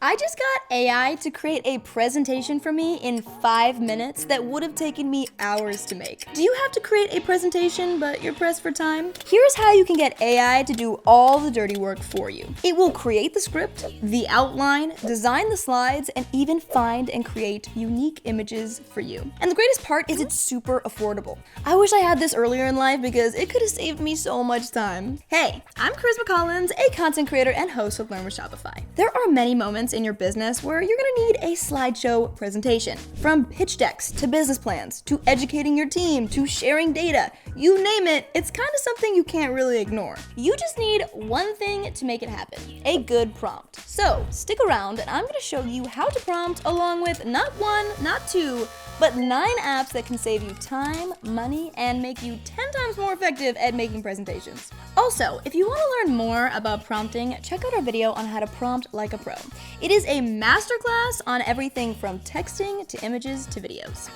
I just got AI to create a presentation for me in 5 minutes that would have taken me hours to make. Do you have to create a presentation but you're pressed for time? Here's how you can get AI to do all the dirty work for you. It will create the script, the outline, design the slides, and even find and create unique images for you. And the greatest part is it's super affordable. I wish I had this earlier in life because it could have saved me so much time. Hey, I'm Charisma Collins, a content creator and host of Learn with Shopify. There are many moments in your business where you're gonna need a slideshow presentation. From pitch decks to business plans, to educating your team, to sharing data, you name it, it's kind of something you can't really ignore. You just need one thing to make it happen, a good prompt. So stick around and I'm gonna show you how to prompt along with not one, not two, but 9 apps that can save you time, money, and make you 10 times more effective at making presentations. Also, if you want to learn more about prompting, check out our video on how to prompt like a pro. It is a masterclass on everything from texting to images to videos.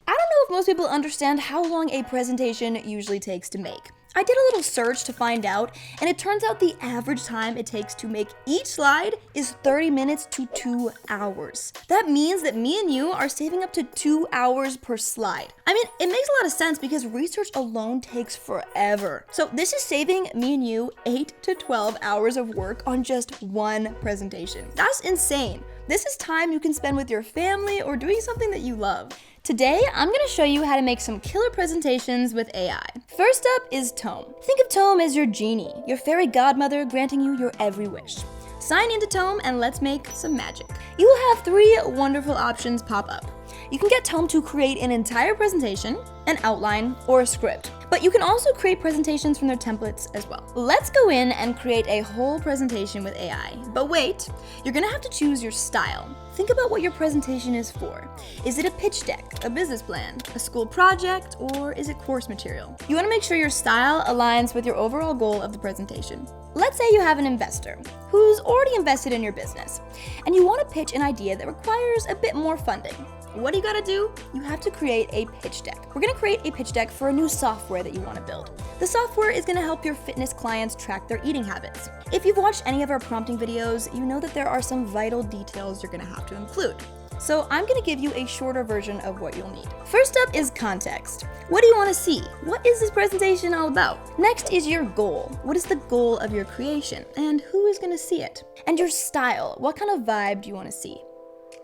I don't know if most people understand how long a presentation usually takes to make. I did a little search to find out, and it turns out the average time it takes to make each slide is 30 minutes to 2 hours. That means that me and you are saving up to 2 hours per slide. I mean, it makes a lot of sense because research alone takes forever. So this is saving me and you 8 to 12 hours of work on just one presentation. That's insane. This is time you can spend with your family or doing something that you love. Today, I'm gonna show you how to make some killer presentations with AI. First up is Tome. Think of Tome as your genie, your fairy godmother granting you your every wish. Sign into Tome and let's make some magic. You will have 3 wonderful options pop up. You can get Tome to create an entire presentation, an outline, or a script. But you can also create presentations from their templates as well. Let's go in and create a whole presentation with AI. But wait, you're gonna have to choose your style. Think about what your presentation is for. Is it a pitch deck, a business plan, a school project, or is it course material? You wanna make sure your style aligns with your overall goal of the presentation. Let's say you have an investor who's already invested in your business, and you wanna pitch an idea that requires a bit more funding. What do you gotta do? You have to create a pitch deck. We're gonna create a pitch deck for a new software that you wanna build. The software is gonna help your fitness clients track their eating habits. If you've watched any of our prompting videos, you know that there are some vital details you're gonna have to include. So I'm gonna give you a shorter version of what you'll need. First up is context. What do you wanna see? What is this presentation all about? Next is your goal. What is the goal of your creation? And who is gonna see it? And your style. What kind of vibe do you wanna see?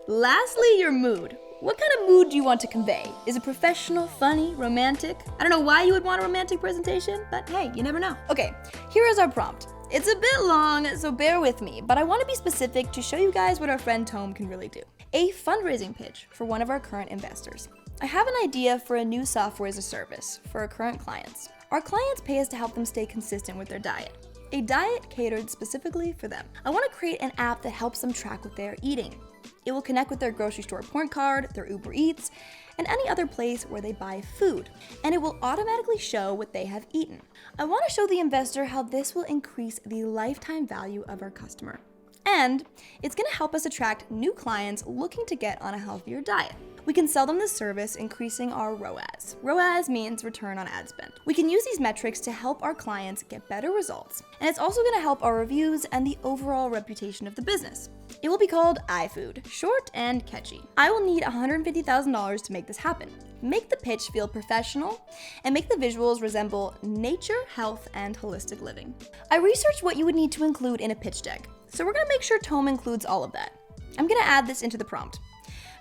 Lastly, your mood. What kind of mood do you want to convey? Is it professional, funny, romantic? I don't know why you would want a romantic presentation, but hey, you never know. Okay, here is our prompt. It's a bit long, so bear with me, but I want to be specific to show you guys what our friend Tome can really do. A fundraising pitch for one of our current investors. I have an idea for a new software as a service for our current clients. Our clients pay us to help them stay consistent with their diet. A diet catered specifically for them. I want to create an app that helps them track what they are eating. It will connect with their grocery store point card, their Uber Eats, and any other place where they buy food, and it will automatically show what they have eaten. I want to show the investor how this will increase the lifetime value of our customer. And it's going to help us attract new clients looking to get on a healthier diet. We can sell them this service, increasing our ROAS. ROAS means return on ad spend. We can use these metrics to help our clients get better results, and it's also going to help our reviews and the overall reputation of the business. It will be called iFood, short and catchy. I will need $150,000 to make this happen. Make the pitch feel professional and make the visuals resemble nature, health, and holistic living. I researched what you would need to include in a pitch deck, so we're going to make sure Tome includes all of that. I'm going to add this into the prompt.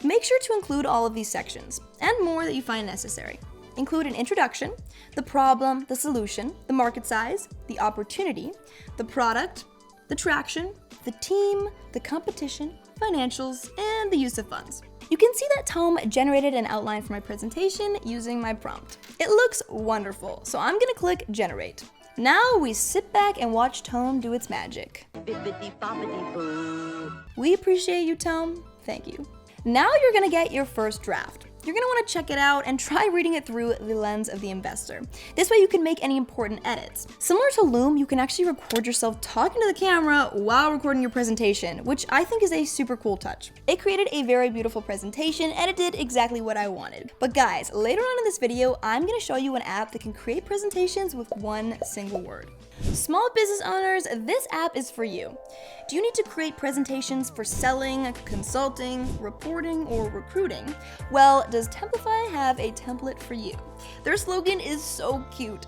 Make sure to include all of these sections, and more that you find necessary. Include an introduction, the problem, the solution, the market size, the opportunity, the product, the traction, the team, the competition, financials, and the use of funds. You can see that Tome generated an outline for my presentation using my prompt. It looks wonderful, so I'm gonna click Generate. Now we sit back and watch Tome do its magic. We appreciate you, Tome. Thank you. Now you're gonna get your first draft. You're gonna wanna check it out and try reading it through the lens of the investor. This way you can make any important edits. Similar to Loom, you can actually record yourself talking to the camera while recording your presentation, which I think is a super cool touch. It created a very beautiful presentation and it did exactly what I wanted. But guys, later on in this video, I'm gonna show you an app that can create presentations with one single word. Small business owners, this app is for you. Do you need to create presentations for selling, consulting, reporting, or recruiting? Well, does Templify have a template for you? Their slogan is so cute.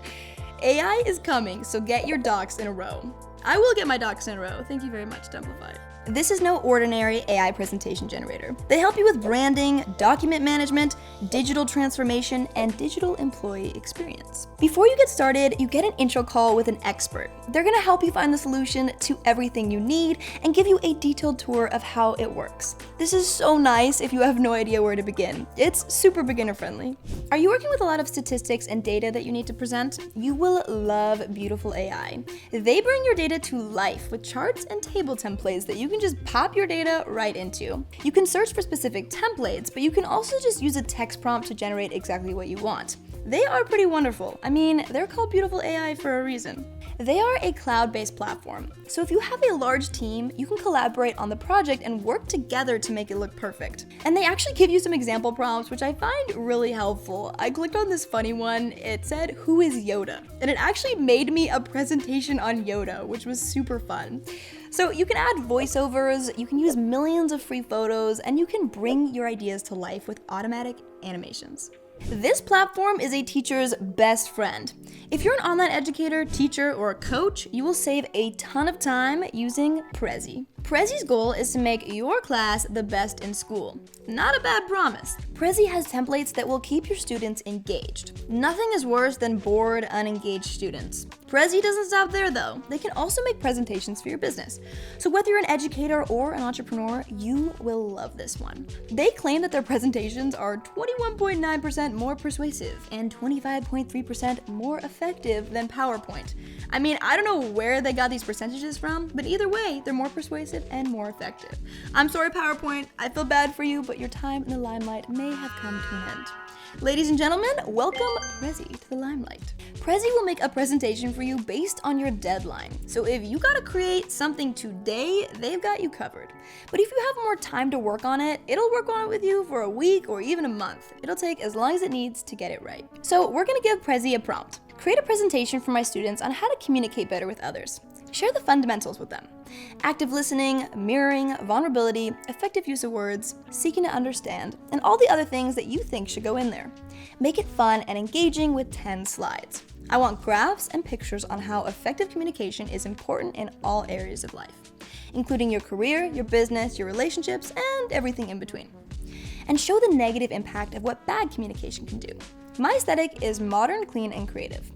AI is coming, so get your docs in a row. I will get my docs in a row. Thank you very much, Templify. This is no ordinary AI presentation generator. They help you with branding, document management, digital transformation, and digital employee experience. Before you get started, you get an intro call with an expert. They're gonna help you find the solution to everything you need and give you a detailed tour of how it works. This is so nice if you have no idea where to begin. It's super beginner friendly. Are you working with a lot of statistics and data that you need to present? You will love Beautiful AI. They bring your data to life with charts and table templates that you can just pop your data right into. You can search for specific templates, but you can also just use a text prompt to generate exactly what you want. They are pretty wonderful. I mean, they're called Beautiful AI for a reason. They are a cloud-based platform, so if you have a large team, you can collaborate on the project and work together to make it look perfect. And they actually give you some example prompts, which I find really helpful. I clicked on this funny one. It said, "Who is Yoda?" And it actually made me a presentation on Yoda, which was super fun. So you can add voiceovers, you can use millions of free photos, and you can bring your ideas to life with automatic animations. This platform is a teacher's best friend. If you're an online educator, teacher, or a coach, you will save a ton of time using Prezi. Prezi's goal is to make your class the best in school. Not a bad promise. Prezi has templates that will keep your students engaged. Nothing is worse than bored, unengaged students. Prezi doesn't stop there though. They can also make presentations for your business. So whether you're an educator or an entrepreneur, you will love this one. They claim that their presentations are 21.9% more persuasive and 25.3% more effective than PowerPoint. I mean, I don't know where they got these percentages from, but either way, they're more persuasive and more effective. I'm sorry, PowerPoint, I feel bad for you, but your time in the limelight may have come to an end. Ladies and gentlemen, welcome Prezi to the limelight. Prezi will make a presentation for you based on your deadline. So if you gotta create something today, they've got you covered. But if you have more time to work on it, it'll work on it with you for a week or even a month. It'll take as long as it needs to get it right. So we're gonna give Prezi a prompt. Create a presentation for my students on how to communicate better with others. Share the fundamentals with them. Active listening, mirroring, vulnerability, effective use of words, seeking to understand, and all the other things that you think should go in there. Make it fun and engaging with 10 slides. I want graphs and pictures on how effective communication is important in all areas of life, including your career, your business, your relationships, and everything in between. And show the negative impact of what bad communication can do. My aesthetic is modern, clean, and creative.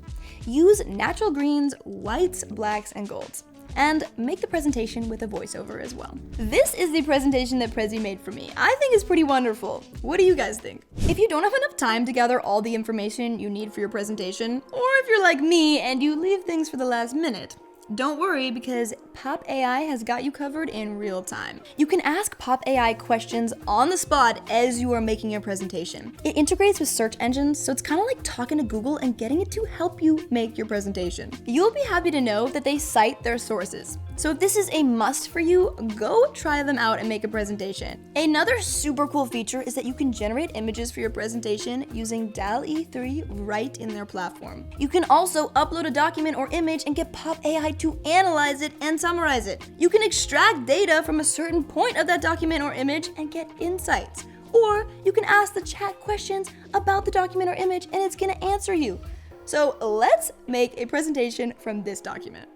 Use natural greens, whites, blacks, and golds. And make the presentation with a voiceover as well. This is the presentation that Prezi made for me. I think it's pretty wonderful. What do you guys think? If you don't have enough time to gather all the information you need for your presentation, or if you're like me and you leave things for the last minute, don't worry, because Pop AI has got you covered in real time. You can ask Pop AI questions on the spot as you are making your presentation. It integrates with search engines, so it's kind of like talking to Google and getting it to help you make your presentation. You'll be happy to know that they cite their sources. So if this is a must for you, go try them out and make a presentation. Another super cool feature is that you can generate images for your presentation using DALL-E 3 right in their platform. You can also upload a document or image and get Pop AI to analyze it and summarize it. You can extract data from a certain point of that document or image and get insights. Or you can ask the chat questions about the document or image and it's gonna answer you. So let's make a presentation from this document.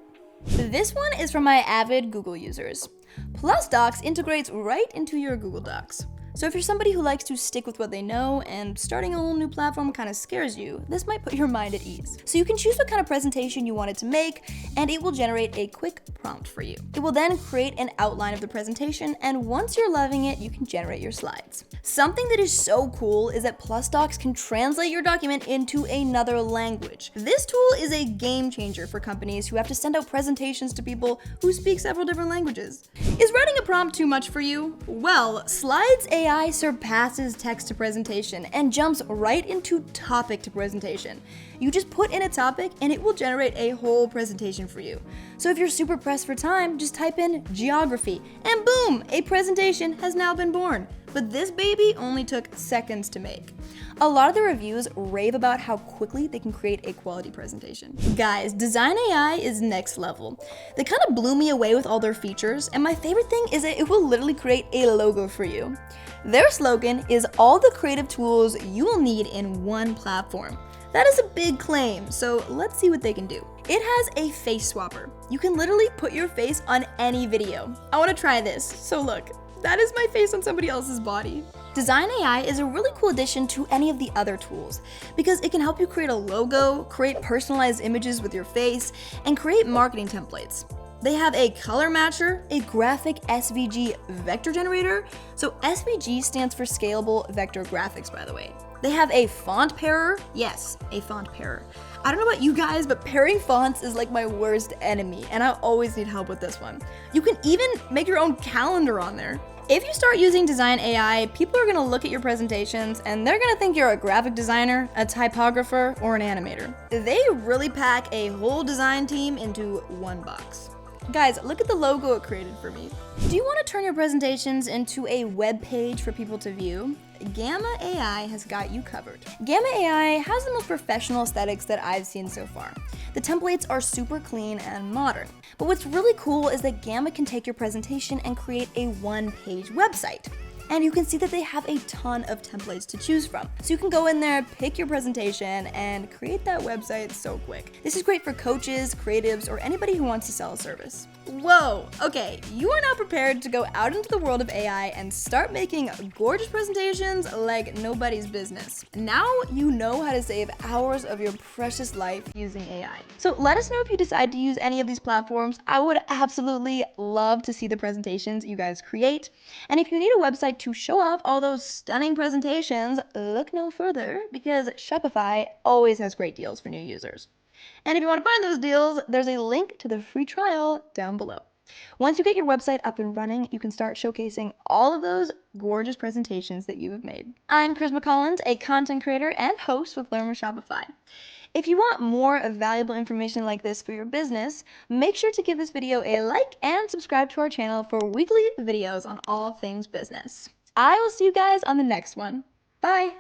This one is from my avid Google users. Plus Docs integrates right into your Google Docs. So if you're somebody who likes to stick with what they know and starting a whole new platform kind of scares you, this might put your mind at ease. So you can choose what kind of presentation you want it to make, and it will generate a quick prompt for you. It will then create an outline of the presentation, and once you're loving it, you can generate your slides. Something that is so cool is that Plus Docs can translate your document into another language. This tool is a game changer for companies who have to send out presentations to people who speak several different languages. Is writing a prompt too much for you? Well, Slides AI AI surpasses text to presentation and jumps right into topic to presentation. You just put in a topic and it will generate a whole presentation for you. So if you're super pressed for time, just type in geography and boom, a presentation has now been born. But this baby only took seconds to make. A lot of the reviews rave about how quickly they can create a quality presentation. Guys, Design AI is next level. They kind of blew me away with all their features, and my favorite thing is that it will literally create a logo for you. Their slogan is all the creative tools you will need in one platform. That is a big claim, so let's see what they can do. It has a face swapper. You can literally put your face on any video. I want to try this, so look. That is my face on somebody else's body. Design AI is a really cool addition to any of the other tools because it can help you create a logo, create personalized images with your face, and create marketing templates. They have a color matcher, a graphic SVG vector generator. So SVG stands for Scalable Vector Graphics, by the way. They have a font pairer. Yes, a font pairer. I don't know about you guys, but pairing fonts is like my worst enemy, and I always need help with this one. You can even make your own calendar on there. If you start using Design AI, people are gonna look at your presentations and they're gonna think you're a graphic designer, a typographer, or an animator. They really pack a whole design team into one box. Guys, look at the logo it created for me. Do you want to turn your presentations into a web page for people to view? Gamma AI has got you covered. Gamma AI has the most professional aesthetics that I've seen so far. The templates are super clean and modern. But what's really cool is that Gamma can take your presentation and create a one-page website. And you can see that they have a ton of templates to choose from. So you can go in there, pick your presentation, and create that website so quick. This is great for coaches, creatives, or anybody who wants to sell a service. Whoa, okay, you are now prepared to go out into the world of AI and start making gorgeous presentations like nobody's business. Now you know how to save hours of your precious life using AI. So let us know if you decide to use any of these platforms. I would absolutely love to see the presentations you guys create. And if you need a website to show off all those stunning presentations, look no further because Shopify always has great deals for new users. And if you want to find those deals, there's a link to the free trial down below. Once you get your website up and running, you can start showcasing all of those gorgeous presentations that you have made. I'm Charisma Collins, a content creator and host with Learn with Shopify. If you want more valuable information like this for your business, make sure to give this video a like and subscribe to our channel for weekly videos on all things business. I will see you guys on the next one. Bye!